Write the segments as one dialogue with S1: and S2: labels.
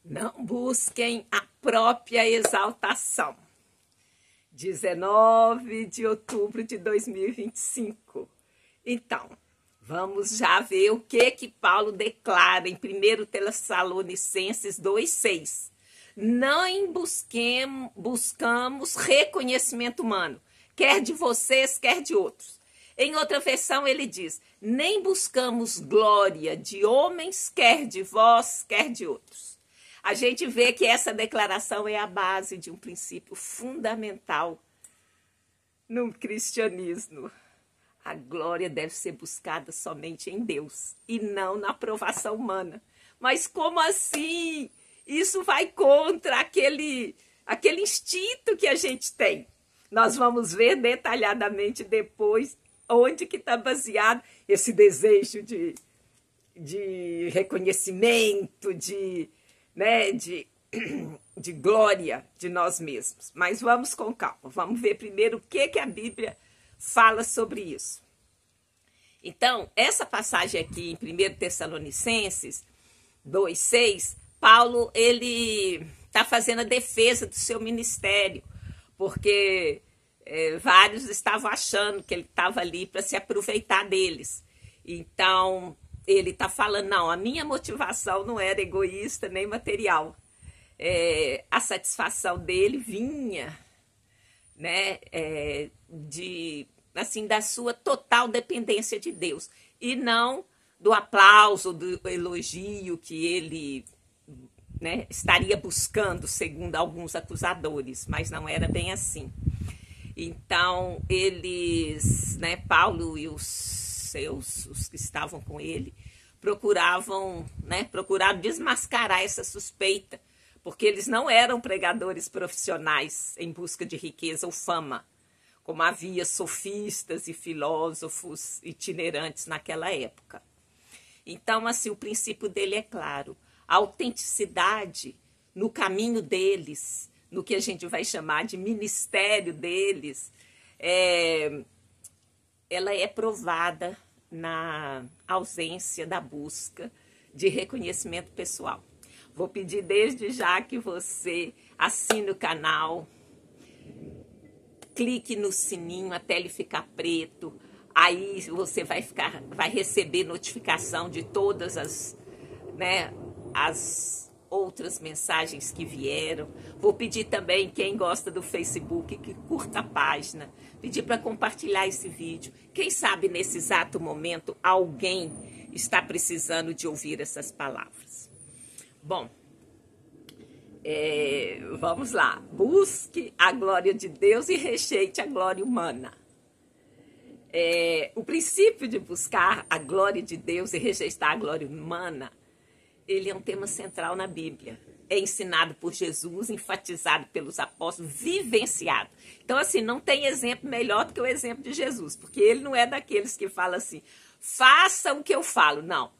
S1: Não busquem a própria exaltação. 19 de outubro de 2025. Então, vamos já ver o que Paulo declara em 1 Tessalonicenses 2,6. Não buscamos reconhecimento humano, quer de vocês, quer de outros. Em outra versão ele diz, nem buscamos glória de homens, quer de vós, quer de outros. A gente vê que essa declaração é a base de um princípio fundamental no cristianismo. A glória deve ser buscada somente em Deus e não na aprovação humana. Mas como assim? Isso vai contra aquele instinto que a gente tem. Nós vamos ver detalhadamente depois onde que está baseado esse desejo de reconhecimento, de glória de nós mesmos. Mas vamos com calma. Vamos ver primeiro o que a Bíblia fala sobre isso. Então, essa passagem aqui em 1 Tessalonicenses 2,6, Paulo, ele está fazendo a defesa do seu ministério, porque vários estavam achando que ele estava ali para se aproveitar deles. Então, ele está falando, não, a minha motivação não era egoísta nem material. A satisfação dele vinha, né, da sua total dependência de Deus, e não do aplauso, do elogio que ele, né, estaria buscando, segundo alguns acusadores, mas não era bem assim. Então, eles, né, Paulo e os que estavam com ele, procuraram desmascarar essa suspeita, porque eles não eram pregadores profissionais em busca de riqueza ou fama, como havia sofistas e filósofos itinerantes naquela época. Então, assim, o princípio dele é claro. A autenticidade no caminho deles, no que a gente vai chamar de ministério deles, ela é provada na ausência da busca de reconhecimento pessoal. Vou pedir desde já que você assine o canal, clique no sininho até ele ficar preto. Aí você vai receber notificação de todas as outras mensagens que vieram. Vou pedir também, quem gosta do Facebook, que curta a página. Pedir para compartilhar esse vídeo. Quem sabe nesse exato momento alguém está precisando de ouvir essas palavras. Bom, vamos lá. Busque a glória de Deus e rejeite a glória humana. O princípio de buscar a glória de Deus e rejeitar a glória humana, ele é um tema central na Bíblia. É ensinado por Jesus, enfatizado pelos apóstolos, vivenciado. Então, assim, não tem exemplo melhor do que o exemplo de Jesus, porque ele não é daqueles que falam assim, faça o que eu falo. Não,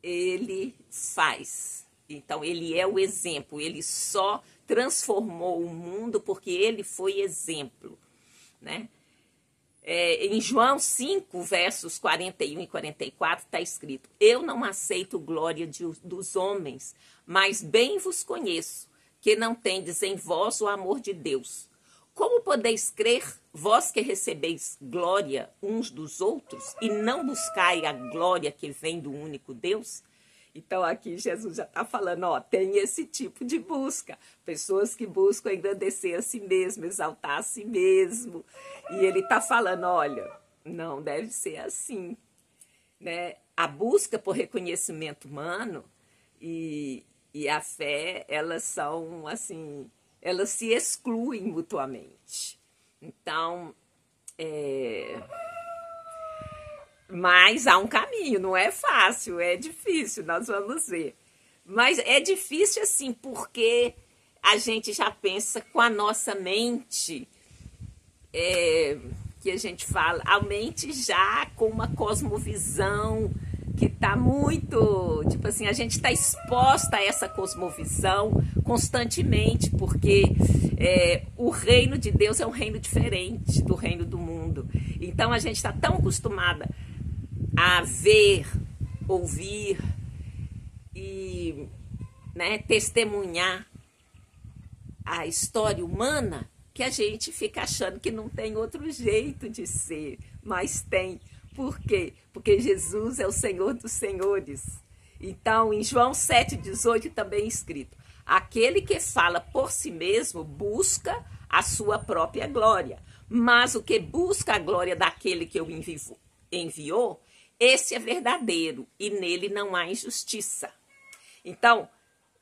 S1: ele faz. Então, ele é o exemplo, ele só transformou o mundo porque ele foi exemplo, né? Em João 5, versos 41 e 44, está escrito, eu não aceito glória dos homens, mas bem vos conheço, que não tendes em vós o amor de Deus. Como podeis crer, vós que recebeis glória uns dos outros, e não buscai a glória que vem do único Deus? Então, aqui Jesus já está falando, tem esse tipo de busca. Pessoas que buscam engrandecer a si mesmo, exaltar a si mesmo. E ele está falando, olha, não deve ser assim, né? A busca por reconhecimento humano e a fé, elas são, assim, elas se excluem mutuamente. Então, mas há um caminho, não é fácil, é difícil, nós vamos ver. Mas é difícil assim, porque a gente já pensa com a nossa mente, que a gente fala, a mente já com uma cosmovisão que está muito, tipo assim, a gente está exposta a essa cosmovisão constantemente, porque o reino de Deus é um reino diferente do reino do mundo. Então a gente está tão acostumada a ver, ouvir e né, testemunhar a história humana, que a gente fica achando que não tem outro jeito de ser, mas tem. Por quê? Porque Jesus é o Senhor dos senhores. Então, em João 7,18 também é escrito: aquele que fala por si mesmo busca a sua própria glória, mas o que busca a glória daquele que o enviou, esse é verdadeiro e nele não há injustiça. Então,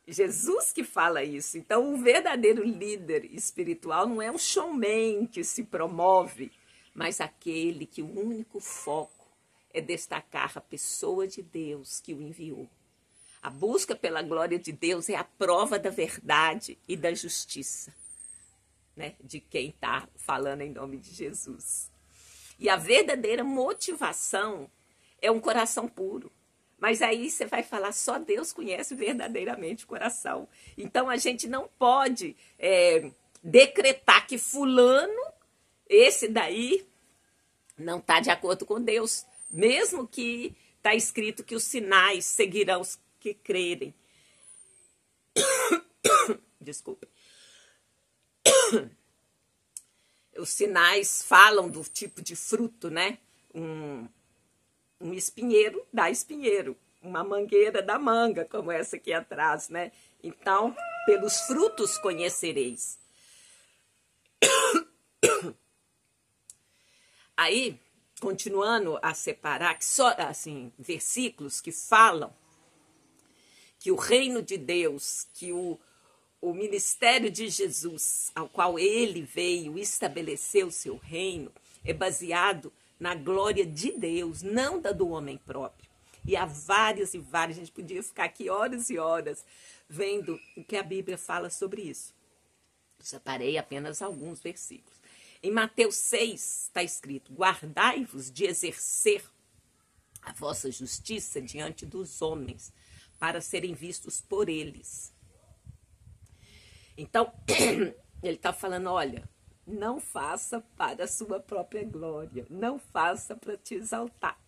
S1: Jesus que fala isso. Então, o verdadeiro líder espiritual não é um showman que se promove, mas aquele que o único foco é destacar a pessoa de Deus que o enviou. A busca pela glória de Deus é a prova da verdade e da justiça, né, de quem está falando em nome de Jesus. E a verdadeira motivação é um coração puro. Mas aí você vai falar, só Deus conhece verdadeiramente o coração. Então a gente não pode decretar que fulano, esse daí, não está de acordo com Deus. Mesmo que está escrito que os sinais seguirão os que crerem. Desculpe. Os sinais falam do tipo de fruto, né? Um espinheiro dá espinheiro, uma mangueira dá manga, como essa aqui atrás, né? Então, pelos frutos conhecereis. Aí, continuando a separar, que só assim, versículos que falam que o reino de Deus, que o ministério de Jesus, ao qual ele veio estabelecer o seu reino, é baseado na glória de Deus, não da do homem próprio. E há várias e várias, a gente podia ficar aqui horas e horas vendo o que a Bíblia fala sobre isso. Separei apenas alguns versículos. Em Mateus 6 está escrito: guardai-vos de exercer a vossa justiça diante dos homens, para serem vistos por eles. Então, ele está falando, olha, não faça para a sua própria glória, não faça para te exaltar.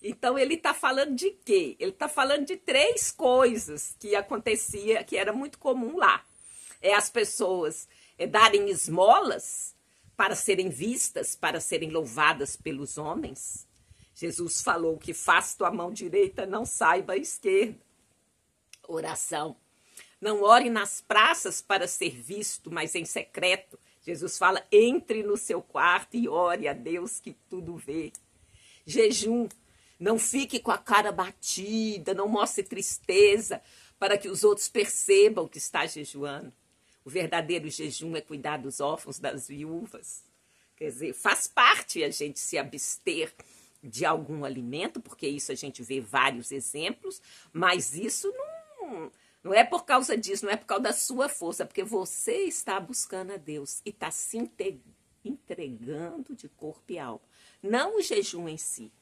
S1: Então, ele está falando de quê? Ele está falando de 3 coisas que acontecia, que era muito comum lá. As pessoas darem esmolas para serem vistas, para serem louvadas pelos homens. Jesus falou que faz tua mão direita, não saiba a esquerda. Oração. Não ore nas praças para ser visto, mas em secreto. Jesus fala, entre no seu quarto e ore a Deus que tudo vê. Jejum. Não fique com a cara batida, não mostre tristeza, para que os outros percebam que está jejuando. O verdadeiro jejum é cuidar dos órfãos, das viúvas. Quer dizer, faz parte a gente se abster de algum alimento, porque isso a gente vê vários exemplos, mas isso não é por causa disso, não é por causa da sua força, porque você está buscando a Deus e está se entregando de corpo e alma. Não o jejum em si.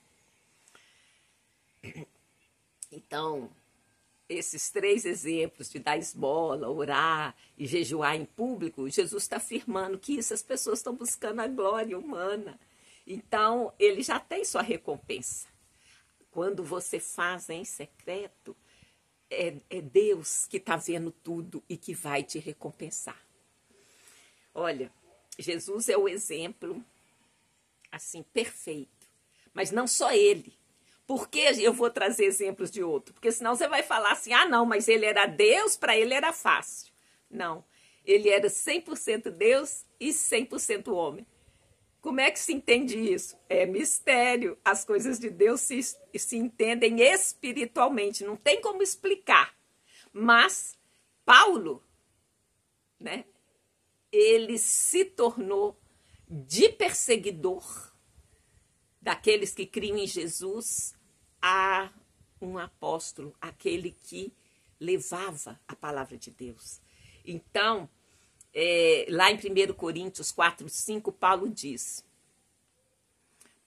S1: Então, esses 3 exemplos de dar esmola, orar e jejuar em público, Jesus está afirmando que isso as pessoas estão buscando a glória humana. Então, ele já tem sua recompensa. Quando você faz em secreto, é Deus que está vendo tudo e que vai te recompensar. Olha, Jesus é o exemplo, assim, perfeito. Mas não só ele. Por que eu vou trazer exemplos de outro? Porque senão você vai falar assim, não, mas ele era Deus, para ele era fácil. Não, ele era 100% Deus e 100% homem. Como é que se entende isso? É mistério. As coisas de Deus se entendem espiritualmente, não tem como explicar. Mas Paulo, né, ele se tornou de perseguidor daqueles que criam em Jesus a um apóstolo, aquele que levava a palavra de Deus. Então, lá em 1 Coríntios 4:5, Paulo diz: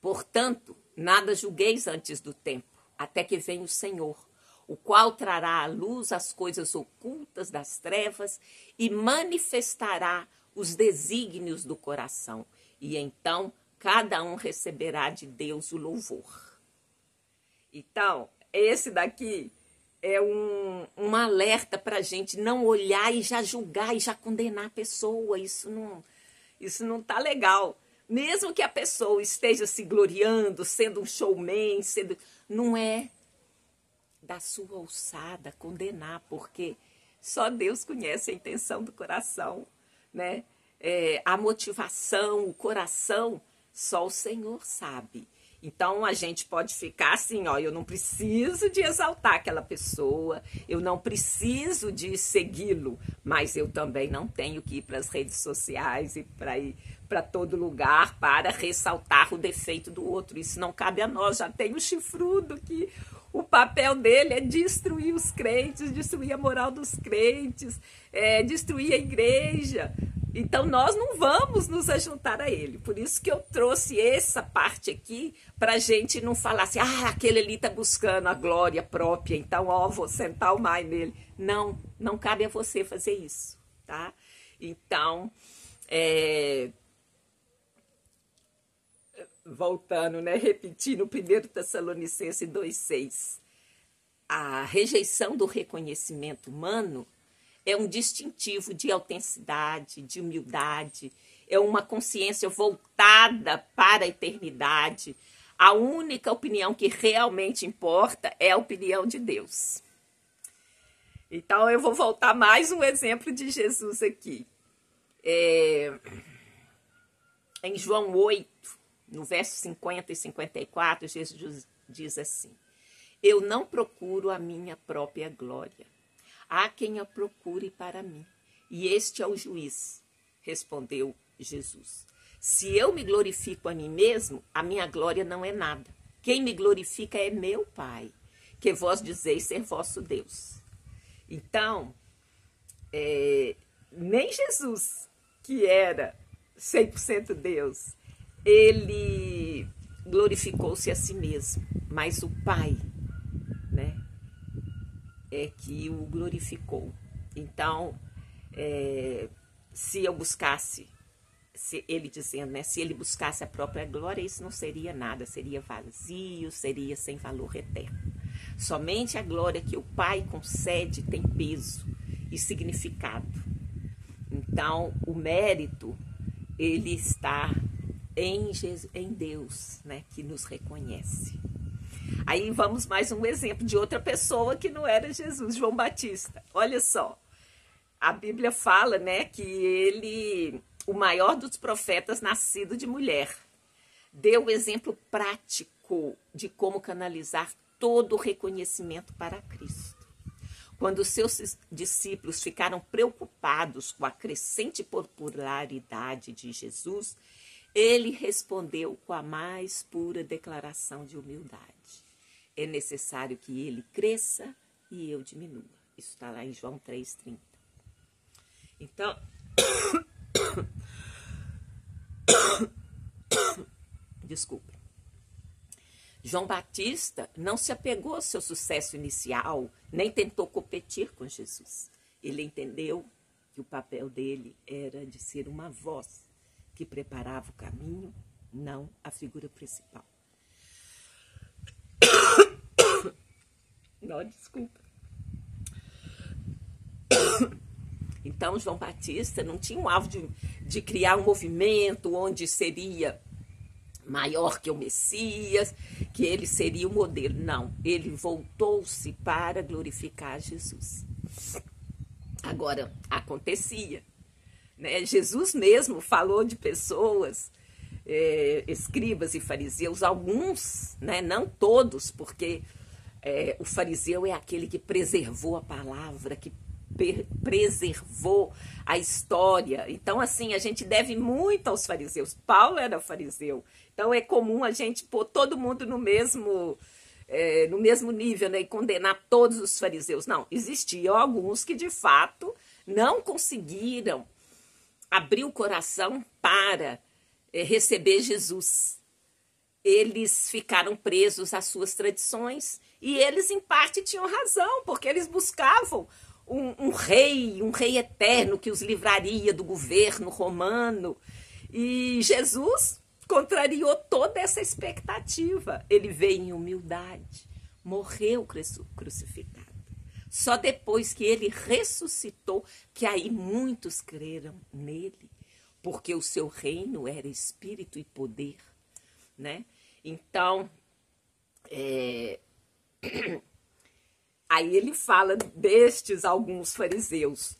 S1: portanto, nada julgueis antes do tempo, até que venha o Senhor, o qual trará à luz as coisas ocultas das trevas e manifestará os desígnios do coração. E então, cada um receberá de Deus o louvor. Então, esse daqui é um alerta para a gente não olhar e já julgar e já condenar a pessoa. Isso não tá legal. Mesmo que a pessoa esteja se gloriando, sendo um showman, não é da sua alçada condenar, porque só Deus conhece a intenção do coração, né? A motivação, o coração, só o Senhor sabe. Então, a gente pode ficar assim, ó, eu não preciso de exaltar aquela pessoa, eu não preciso de segui-lo, mas eu também não tenho que ir para as redes sociais e para ir para todo lugar para ressaltar o defeito do outro. Isso não cabe a nós. Já tem o chifrudo que o papel dele é destruir os crentes, destruir a moral dos crentes, destruir a igreja. Então, nós não vamos nos ajuntar a ele. Por isso que eu trouxe essa parte aqui, para a gente não falar assim, aquele ali está buscando a glória própria, então, vou sentar o mais nele. Não, não cabe a você fazer isso, tá? Então, voltando, né, repetindo, 1 Tessalonicenses 2,6, a rejeição do reconhecimento humano é um distintivo de autenticidade, de humildade, é uma consciência voltada para a eternidade. A única opinião que realmente importa é a opinião de Deus. Então, eu vou voltar mais um exemplo de Jesus aqui. Em João 8, no verso 50 e 54, Jesus diz assim: eu não procuro a minha própria glória. Há quem a procure para mim, e este é o juiz, respondeu Jesus. Se eu me glorifico a mim mesmo, a minha glória não é nada. Quem me glorifica é meu Pai, que vós dizeis ser vosso Deus. Então, nem Jesus, que era 100% Deus, ele glorificou-se a si mesmo, mas o Pai, né, é que o glorificou. Então, se eu buscasse, ele dizendo, né, se ele buscasse a própria glória, isso não seria nada, seria vazio, seria sem valor eterno. Somente a glória que o Pai concede tem peso e significado. Então, o mérito, ele está em Deus, né, que nos reconhece. Aí vamos mais um exemplo de outra pessoa que não era Jesus, João Batista. Olha só, a Bíblia fala, né, que ele, o maior dos profetas nascido de mulher, deu o exemplo prático de como canalizar todo o reconhecimento para Cristo. Quando os seus discípulos ficaram preocupados com a crescente popularidade de Jesus, ele respondeu com a mais pura declaração de humildade: é necessário que ele cresça e eu diminua. Isso está lá em João 3,30. Então, desculpa. João Batista não se apegou ao seu sucesso inicial, nem tentou competir com Jesus. Ele entendeu que o papel dele era de ser uma voz que preparava o caminho, não a figura principal. Não, desculpa. Então, João Batista não tinha um alvo de criar um movimento onde seria maior que o Messias, que ele seria o modelo. Não, ele voltou-se para glorificar Jesus. Agora, acontecia, né? Jesus mesmo falou de pessoas, escribas e fariseus, alguns, né? Não todos, porque o fariseu é aquele que preservou a palavra, que preservou a história. Então, assim, a gente deve muito aos fariseus. Paulo era fariseu. Então, é comum a gente pôr todo mundo no mesmo nível, né, e condenar todos os fariseus. Não, existiam alguns que, de fato, não conseguiram abrir o coração para receber Jesus. Eles ficaram presos às suas tradições e eles, em parte, tinham razão, porque eles buscavam um rei eterno que os livraria do governo romano. E Jesus contrariou toda essa expectativa. Ele veio em humildade, morreu crucificado. Só depois que ele ressuscitou, que aí muitos creram nele, porque o seu reino era espírito e poder, né? Então, aí ele fala destes alguns fariseus.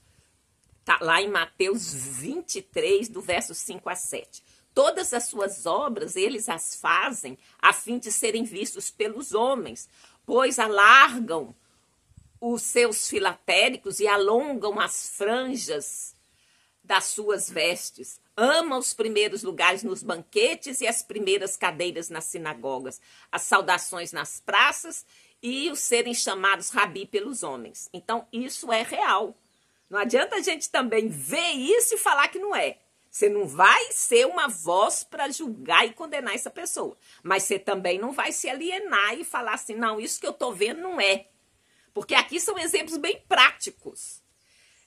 S1: Tá lá em Mateus 23, do verso 5 a 7. Todas as suas obras, eles as fazem a fim de serem vistos pelos homens, pois alargam os seus filatéricos e alongam as franjas das suas vestes. Ama os primeiros lugares nos banquetes e as primeiras cadeiras nas sinagogas, as saudações nas praças e os serem chamados rabi pelos homens. Então, isso é real. Não adianta a gente também ver isso e falar que não é. Você não vai ser uma voz para julgar e condenar essa pessoa. Mas você também não vai se alienar e falar assim, não, isso que eu estou vendo não é. Porque aqui são exemplos bem práticos.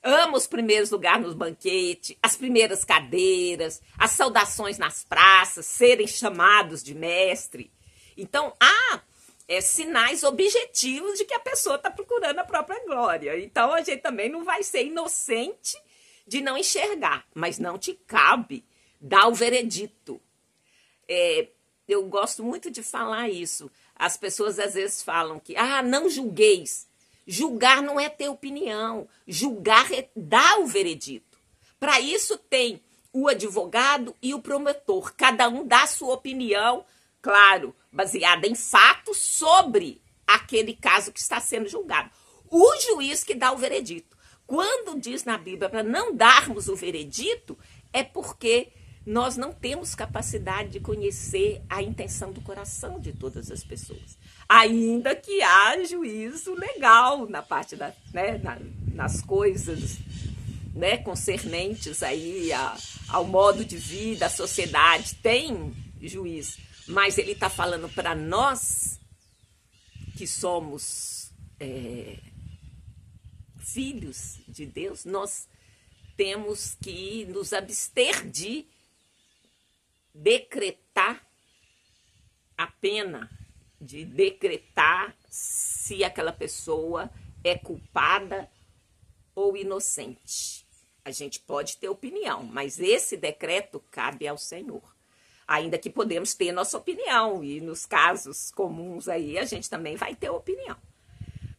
S1: Ama os primeiros lugares nos banquetes, as primeiras cadeiras, as saudações nas praças, serem chamados de mestre. Então, há sinais objetivos de que a pessoa está procurando a própria glória. Então, a gente também não vai ser inocente de não enxergar, mas não te cabe dar o veredito. Eu gosto muito de falar isso. As pessoas às vezes falam que, não julgueis. Julgar não é ter opinião. Julgar é dar o veredito. Para isso tem o advogado e o promotor. Cada um dá a sua opinião, claro, baseada em fatos sobre aquele caso que está sendo julgado. O juiz que dá o veredito. Quando diz na Bíblia para não darmos o veredito, é porque nós não temos capacidade de conhecer a intenção do coração de todas as pessoas. Ainda que há juízo legal na parte nas coisas, né, concernentes aí ao modo de vida, à sociedade, tem juiz. Mas ele está falando para nós que somos filhos de Deus, nós temos que nos abster de decretar a pena, de decretar se aquela pessoa é culpada ou inocente. A gente pode ter opinião, mas esse decreto cabe ao Senhor. Ainda que podemos ter nossa opinião, e nos casos comuns aí a gente também vai ter opinião.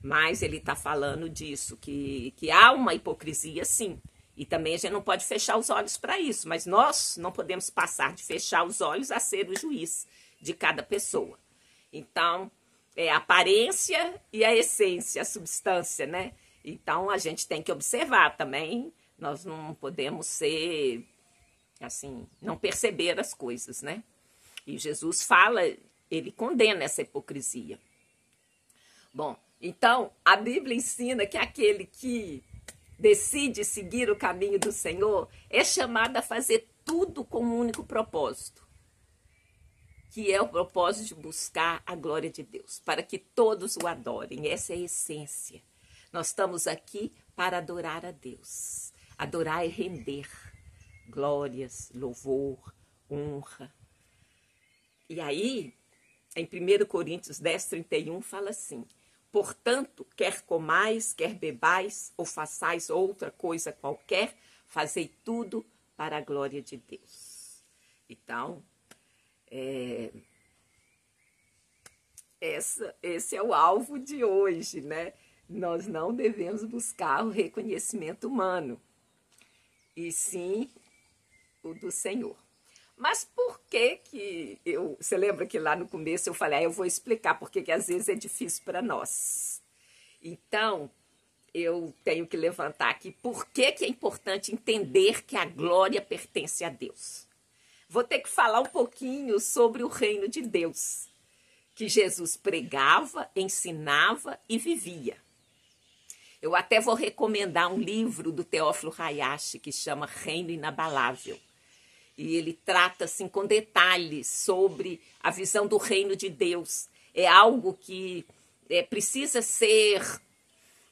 S1: Mas ele está falando disso, que há uma hipocrisia, sim. E também a gente não pode fechar os olhos para isso, mas nós não podemos passar de fechar os olhos a ser o juiz de cada pessoa. Então, é a aparência e a essência, a substância, né? Então, a gente tem que observar também, nós não podemos ser, assim, não perceber as coisas, né? E Jesus fala, ele condena essa hipocrisia. Bom, então, a Bíblia ensina que aquele que decide seguir o caminho do Senhor é chamado a fazer tudo com um único propósito, que é o propósito de buscar a glória de Deus, para que todos o adorem. Essa é a essência. Nós estamos aqui para adorar a Deus. Adorar é render glórias, louvor, honra. E aí, em 1 Coríntios 10, 31, fala assim: portanto, quer comais, quer bebais, ou façais outra coisa qualquer, fazei tudo para a glória de Deus. Então, esse é o alvo de hoje, né? Nós não devemos buscar o reconhecimento humano, e sim o do Senhor. Mas por que você lembra que lá no começo eu falei, eu vou explicar porque que às vezes é difícil para nós. Então, eu tenho que levantar aqui por que é importante entender que a glória pertence a Deus. Vou ter que falar um pouquinho sobre o reino de Deus, que Jesus pregava, ensinava e vivia. Eu até vou recomendar um livro do Teófilo Hayashi que chama Reino Inabalável. E ele trata assim, com detalhes sobre a visão do reino de Deus. É algo que precisa ser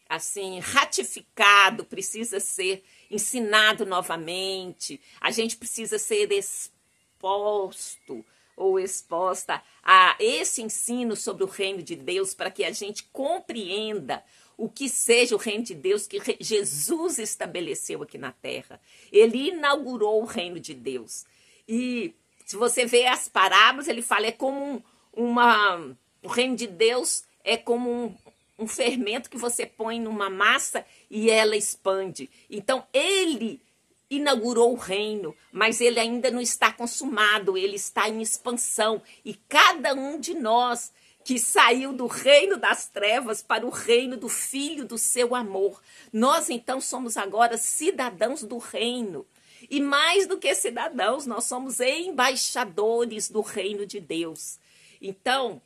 S1: assim, ratificado, precisa ser ensinado novamente. A gente precisa ser exposto ou exposta a esse ensino sobre o reino de Deus para que a gente compreenda o que seja o reino de Deus que Jesus estabeleceu aqui na terra. Ele inaugurou o reino de Deus. E se você vê as parábolas, ele fala, é como o reino de Deus é como um fermento que você põe numa massa e ela expande. Então, ele inaugurou o reino, mas ele ainda não está consumado, ele está em expansão. E cada um de nós que saiu do reino das trevas para o reino do Filho do seu amor, nós então somos agora cidadãos do reino. E mais do que cidadãos, nós somos embaixadores do reino de Deus. Então,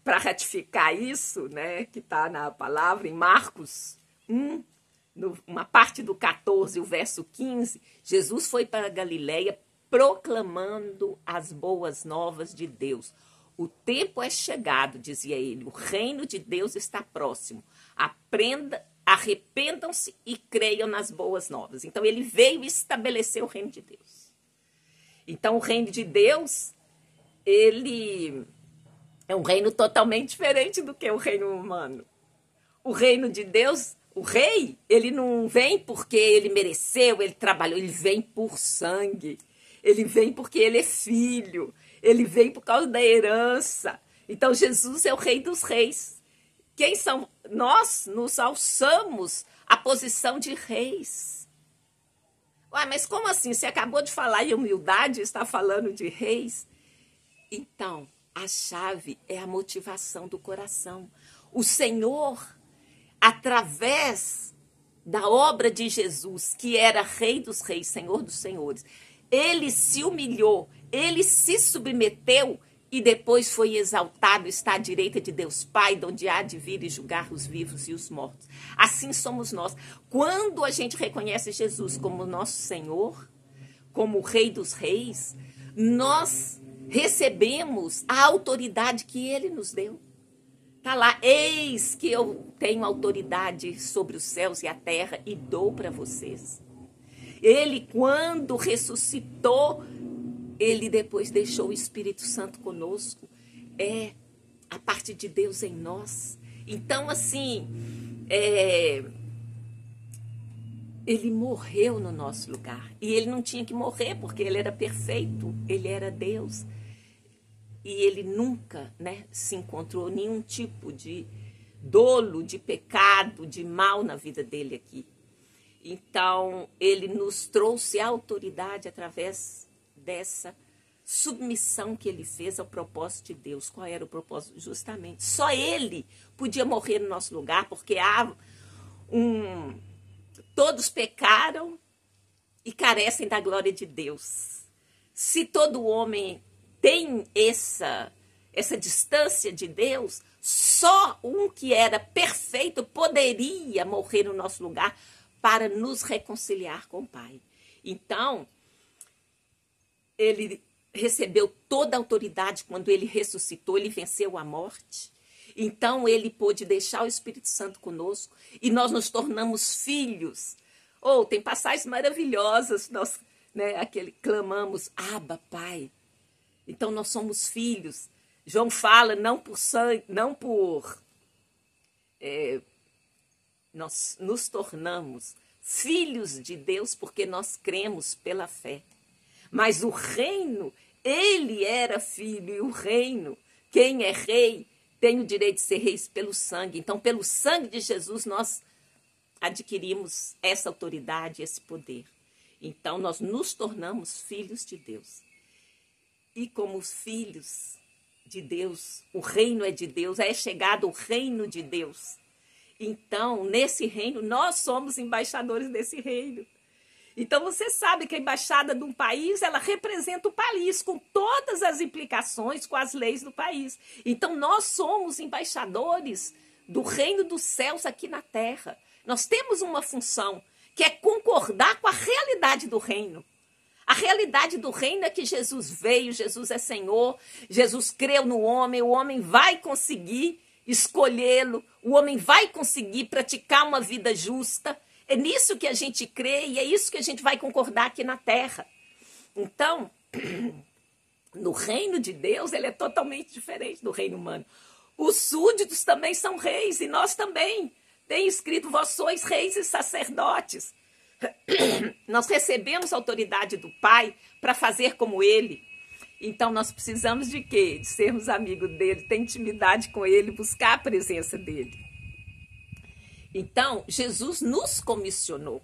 S1: para ratificar isso, né, que está na palavra, em Marcos 1, uma parte do 14, o verso 15, Jesus foi para a Galileia proclamando as boas novas de Deus. O tempo é chegado, dizia ele, o reino de Deus está próximo. Arrependam-se e creiam nas boas novas. Então, ele veio estabelecer o reino de Deus. Então, o reino de Deus, ele é um reino totalmente diferente do que o reino humano. O reino de Deus, o rei, ele não vem porque ele mereceu, ele trabalhou, ele vem por sangue. Ele vem porque ele é filho. Ele vem por causa da herança. Então, Jesus é o rei dos reis. Quem são? Nós nos alçamos à posição de reis. Ué, mas como assim? Você acabou de falar em humildade e está falando de reis? Então, a chave é a motivação do coração. O Senhor, através da obra de Jesus, que era Rei dos Reis, Senhor dos Senhores, ele se humilhou, ele se submeteu e depois foi exaltado, está à direita de Deus Pai, de onde há de vir e julgar os vivos e os mortos. Assim somos nós. Quando a gente reconhece Jesus como nosso Senhor, como o Rei dos Reis, nós recebemos a autoridade que ele nos deu. Está lá, eis que eu tenho autoridade sobre os céus e a terra e dou para vocês. Ele, quando ressuscitou, ele depois deixou o Espírito Santo conosco. É a parte de Deus em nós. Então, assim, ele morreu no nosso lugar. E ele não tinha que morrer, porque ele era perfeito, ele era Deus. E ele nunca, né, se encontrou nenhum tipo de dolo, de pecado, de mal na vida dele aqui. Então, ele nos trouxe a autoridade através dessa submissão que ele fez ao propósito de Deus. Qual era o propósito? Justamente, só ele podia morrer no nosso lugar, porque todos pecaram e carecem da glória de Deus. Se todo homem tem essa distância de Deus, só um que era perfeito poderia morrer no nosso lugar para nos reconciliar com o Pai. Então, ele recebeu toda a autoridade quando ele ressuscitou, ele venceu a morte. Então, ele pôde deixar o Espírito Santo conosco e nós nos tornamos filhos. Tem passagens maravilhosas, nós, né, clamamos, Abba, Pai. Então, nós somos filhos. João fala, não por sangue, nós nos tornamos filhos de Deus porque nós cremos pela fé. Mas o reino, ele era filho, e o reino, quem é rei, tem o direito de ser rei pelo sangue. Então, pelo sangue de Jesus, nós adquirimos essa autoridade, esse poder. Então, nós nos tornamos filhos de Deus. E como filhos de Deus, o reino é de Deus, é chegado o reino de Deus. Então, nesse reino, nós somos embaixadores desse reino. Então, você sabe que a embaixada de um país, ela representa o país, com todas as implicações, com as leis do país. Então, nós somos embaixadores do reino dos céus aqui na terra. Nós temos uma função, que é concordar com a realidade do reino. A realidade do reino é que Jesus veio, Jesus é Senhor, Jesus creu no homem, o homem vai conseguir escolhê-lo, o homem vai conseguir praticar uma vida justa. É nisso que a gente crê e é isso que a gente vai concordar aqui na terra. Então, no reino de Deus, ele é totalmente diferente do reino humano. Os súditos também são reis, e nós também. Tem escrito, vós sois reis e sacerdotes. Nós recebemos a autoridade do Pai para fazer como Ele. Então, nós precisamos de quê? De sermos amigos dele, ter intimidade com ele, buscar a presença dele. Então, Jesus nos comissionou.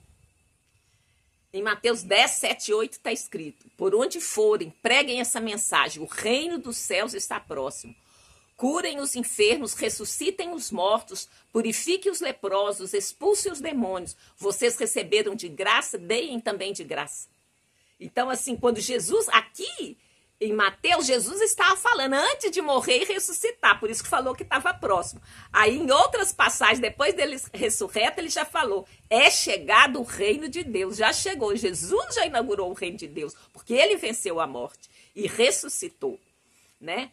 S1: Em Mateus 10, 7 e 8 está escrito: por onde forem, preguem essa mensagem, o reino dos céus está próximo. Curem os enfermos, ressuscitem os mortos, purifiquem os leprosos, expulsem os demônios. Vocês receberam de graça, deem também de graça. Então, assim, quando Jesus, aqui em Mateus, Jesus estava falando antes de morrer e ressuscitar, por isso que falou que estava próximo. Aí, em outras passagens, depois dele ressurreto, ele já falou, é chegado o reino de Deus, já chegou. Jesus já inaugurou o reino de Deus, porque ele venceu a morte e ressuscitou, né?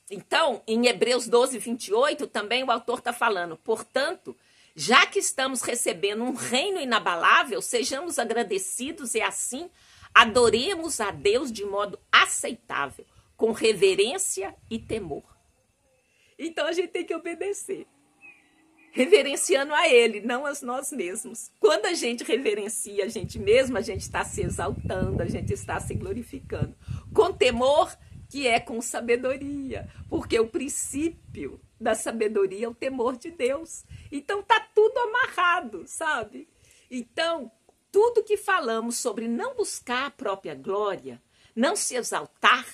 S1: Então, em Hebreus 12, 28, também o autor está falando, portanto, já que estamos recebendo um reino inabalável, sejamos agradecidos e assim adoremos a Deus de modo aceitável, com reverência e temor. Então a gente tem que obedecer, reverenciando a Ele, não a nós mesmos. Quando a gente reverencia a gente mesmo, a gente está se exaltando, a gente está se glorificando. Com temor, que é com sabedoria, porque o princípio da sabedoria é o temor de Deus. Então tá tudo amarrado, sabe? Então, tudo que falamos sobre não buscar a própria glória, não se exaltar,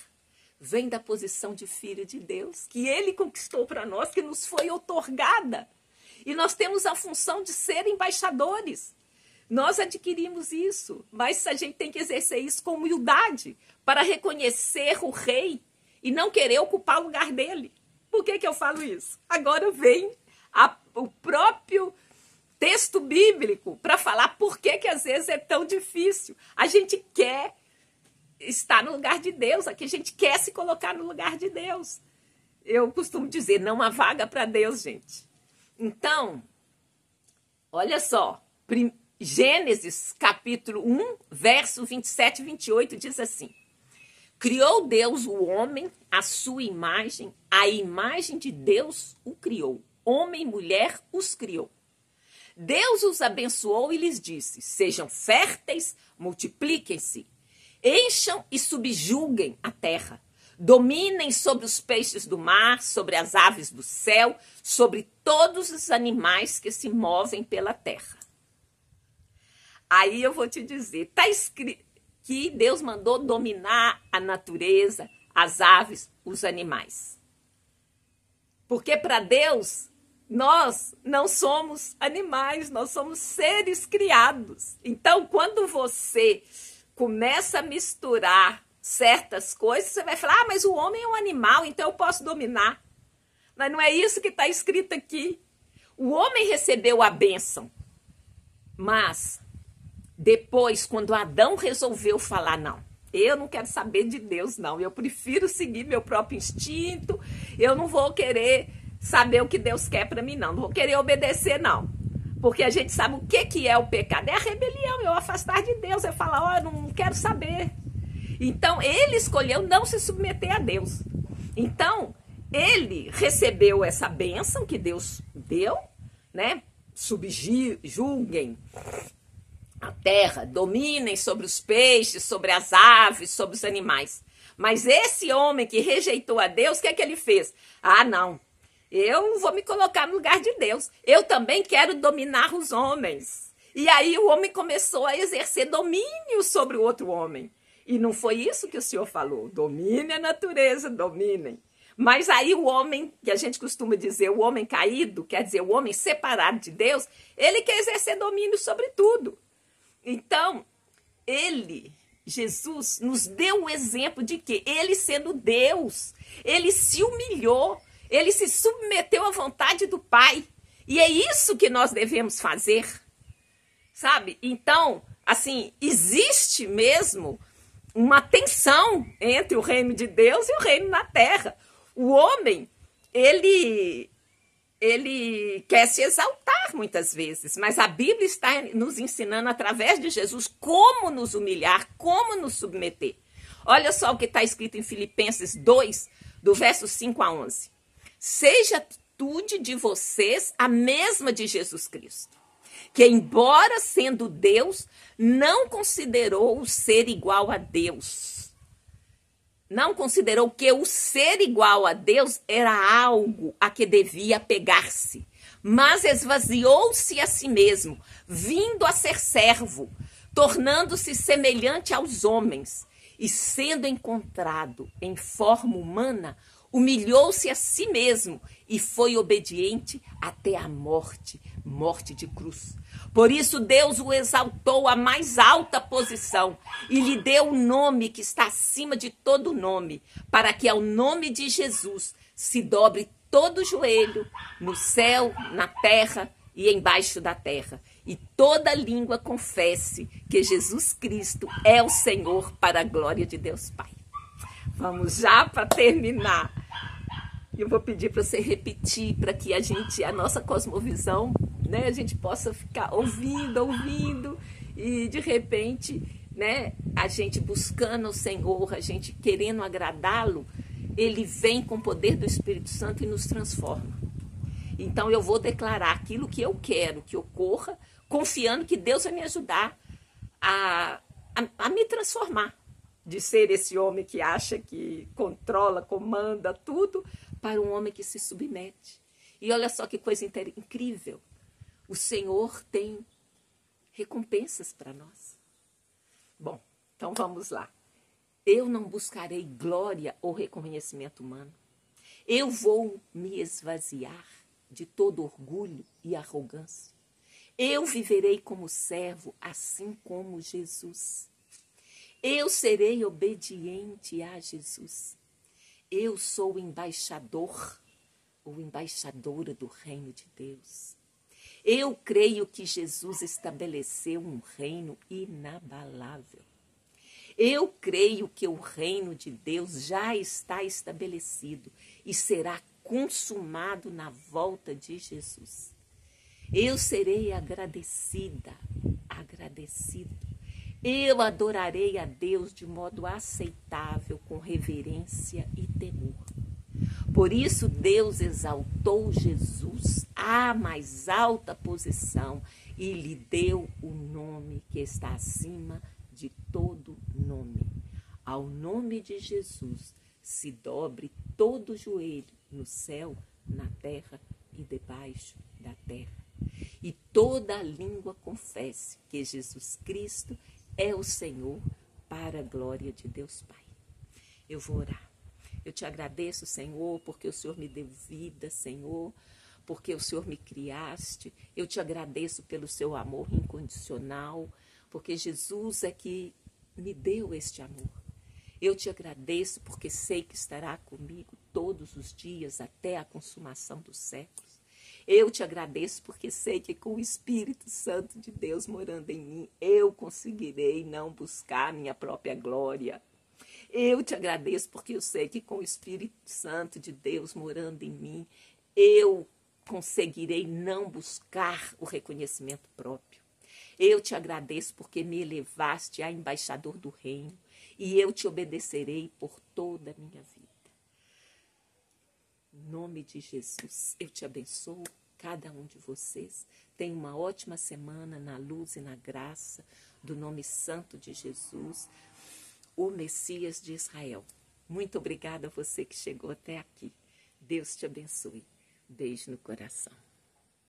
S1: vem da posição de filho de Deus, que ele conquistou para nós, que nos foi outorgada. E nós temos a função de ser embaixadores. Nós adquirimos isso, mas a gente tem que exercer isso com humildade, para reconhecer o rei e não querer ocupar o lugar dele. Por que eu falo isso? Agora vem o próprio texto bíblico para falar por que às vezes é tão difícil. A gente quer estar no lugar de Deus, aqui a gente quer se colocar no lugar de Deus. Eu costumo dizer, não há vaga para Deus, gente. Então, olha só, Gênesis capítulo 1, verso 27 e 28 diz assim: criou Deus o homem à sua imagem, a imagem de Deus o criou. Homem e mulher os criou. Deus os abençoou e lhes disse, sejam férteis, multipliquem-se, encham e subjuguem a terra, dominem sobre os peixes do mar, sobre as aves do céu, sobre todos os animais que se movem pela terra. Aí eu vou te dizer, está escrito que Deus mandou dominar a natureza, as aves, os animais. Porque para Deus, nós não somos animais, nós somos seres criados. Então, quando você começa a misturar certas coisas, você vai falar, mas o homem é um animal, então eu posso dominar. Mas não é isso que está escrito aqui. O homem recebeu a bênção, mas depois, quando Adão resolveu falar, não, eu não quero saber de Deus, não, eu prefiro seguir meu próprio instinto, eu não vou querer saber o que Deus quer para mim, não vou querer obedecer, não. Porque a gente sabe o que é o pecado, é a rebelião, eu afastar de Deus, eu falar, eu não quero saber. Então, ele escolheu não se submeter a Deus. Então, ele recebeu essa bênção que Deus deu, né? Subjuguem a terra, dominem sobre os peixes, sobre as aves, sobre os animais. Mas esse homem que rejeitou a Deus, o que é que ele fez? Ah, não, eu vou me colocar no lugar de Deus. Eu também quero dominar os homens. E aí o homem começou a exercer domínio sobre o outro homem. E não foi isso que o Senhor falou. Domine a natureza, dominem. Mas aí o homem, que a gente costuma dizer, o homem caído, quer dizer, o homem separado de Deus, ele quer exercer domínio sobre tudo. Então, Jesus, nos deu o exemplo de que ele, sendo Deus, ele se humilhou, ele se submeteu à vontade do Pai. E é isso que nós devemos fazer, sabe? Então, assim, existe mesmo uma tensão entre o reino de Deus e o reino na terra. O homem, ele quer se exaltar muitas vezes, mas a Bíblia está nos ensinando através de Jesus como nos humilhar, como nos submeter. Olha só o que está escrito em Filipenses 2, do verso 5 a 11. seja a atitude de vocês a mesma de Jesus Cristo, que embora sendo Deus, não considerou o ser igual a Deus. Não considerou que o ser igual a Deus era algo a que devia apegar-se, mas esvaziou-se a si mesmo, vindo a ser servo, tornando-se semelhante aos homens, e sendo encontrado em forma humana, humilhou-se a si mesmo e foi obediente até a morte, morte de cruz. Por isso Deus o exaltou à mais alta posição e lhe deu o nome que está acima de todo nome, para que ao nome de Jesus se dobre todo joelho, no céu, na terra e embaixo da terra, e toda língua confesse que Jesus Cristo é o Senhor, para a glória de Deus Pai. Vamos já para terminar. Eu vou pedir para você repetir, para que a nossa cosmovisão, né, a gente possa ficar ouvindo, e de repente, né, a gente buscando o Senhor, a gente querendo agradá-lo, ele vem com o poder do Espírito Santo e nos transforma. Então eu vou declarar aquilo que eu quero que ocorra, confiando que Deus vai me ajudar a me transformar, de ser esse homem que acha que controla, comanda tudo, para um homem que se submete. E olha só que coisa incrível. O Senhor tem recompensas para nós. Bom, então vamos lá. Eu não buscarei glória ou reconhecimento humano. Eu vou me esvaziar de todo orgulho e arrogância. Eu viverei como servo, assim como Jesus. Eu serei obediente a Jesus. Eu sou o embaixador ou embaixadora do reino de Deus. Eu creio que Jesus estabeleceu um reino inabalável. Eu creio que o reino de Deus já está estabelecido e será consumado na volta de Jesus. Eu serei agradecido. Eu adorarei a Deus de modo aceitável, com reverência e temor. Por isso Deus exaltou Jesus à mais alta posição e lhe deu o nome que está acima de todo nome. Ao nome de Jesus se dobre todo joelho no céu, na terra e debaixo da terra. E toda língua confesse que Jesus Cristo é o Senhor, para a glória de Deus Pai. Eu vou orar. Eu te agradeço, Senhor, porque o Senhor me deu vida, Senhor, porque o Senhor me criaste. Eu te agradeço pelo seu amor incondicional, porque Jesus é que me deu este amor. Eu te agradeço porque sei que estará comigo todos os dias até a consumação dos séculos. Eu te agradeço porque sei que com o Espírito Santo de Deus morando em mim, eu conseguirei não buscar minha própria glória. Eu te agradeço porque eu sei que com o Espírito Santo de Deus morando em mim, eu conseguirei não buscar o reconhecimento próprio. Eu te agradeço porque me elevaste a embaixador do reino e eu te obedecerei por toda a minha vida. Em nome de Jesus, eu te abençoo, cada um de vocês. Tenha uma ótima semana na luz e na graça do nome santo de Jesus, o Messias de Israel. Muito obrigada a você que chegou até aqui. Deus te abençoe. Beijo no coração.